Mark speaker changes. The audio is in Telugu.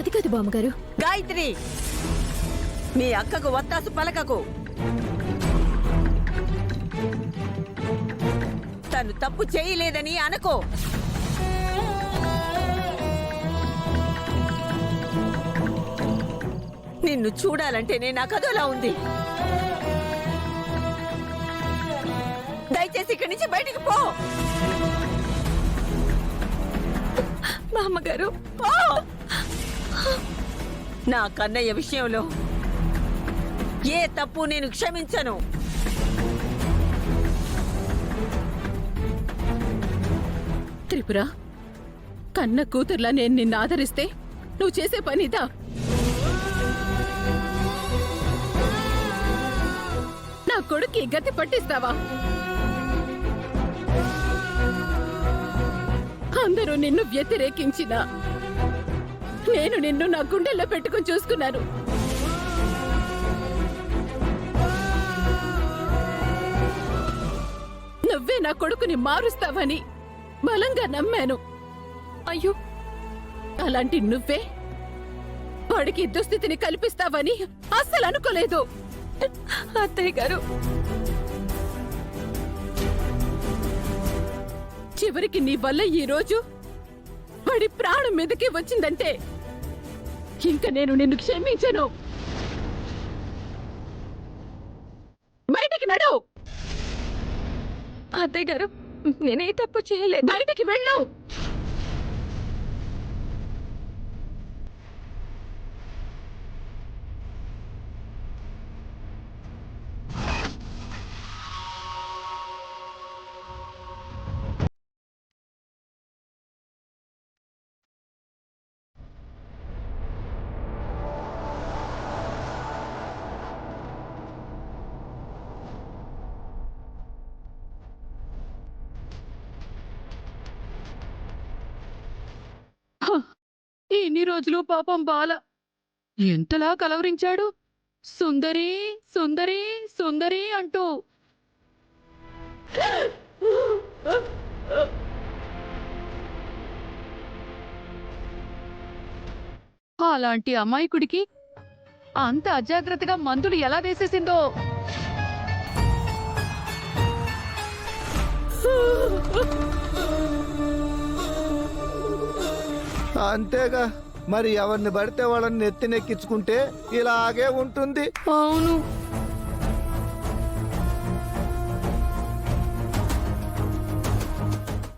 Speaker 1: అది కాదు బామ్మగారు.
Speaker 2: గాయత్రి, మీ అక్కకు వత్తాసు పలకకు. తను తప్పు చేయలేదని అనుకో. నిన్ను చూడాలంటేనే నాకు అదోలా ఉంది. దయచేసి ఇక్కడి నుంచి బయటికి పో.
Speaker 1: బామ్మగారు,
Speaker 2: పో. నా కన్నయ్య విషయంలో ఏ తప్పు నేను క్షమించను.
Speaker 3: త్రిపుర, కన్న కూతుర్లా నేను నిన్ను ఆదరిస్తే నువ్వు చేసే పనిదా? నా కొడుక్కి గతి పట్టిస్తావా? అందరూ నిన్ను వ్యతిరేకించినా నేను నిన్ను నా గుండెల్లో పెట్టుకుని చూసుకున్నాను. నువ్వే నా కొడుకుని మారుస్తావని బలంగా నమ్మాను.
Speaker 1: అయ్యో,
Speaker 3: అలాంటి నువ్వే వాడికి దుస్థితిని కల్పిస్తావని అస్సలు అనుకోలేదు.
Speaker 1: అత్తయ్య గారు,
Speaker 3: చివరికి నీ వల్ల ఈ రోజు వాడి ప్రాణం మీదకి వచ్చిందంటే ఇంకా నేను నిన్ను క్షమించను. బయటికి నడు.
Speaker 1: అత్తయ్య గారు, నేనే తప్పు చేయలేదు.
Speaker 3: బయటికి వెళ్ళు. ఇన్ని రోజులు పాపం బాల ఎంతలా కలవరించాడు. సుందరి సుందరి సుందరి అంటూ. అలాంటి అమాయకుడికి అంత అజాగ్రత్తగా మందులు ఎలా వేసేసిందో.
Speaker 4: అంతేగా మరి, ఎవరిని పడితే వాళ్ళని నెత్తినెక్కించుకుంటే ఇలాగే ఉంటుంది.
Speaker 3: అవును.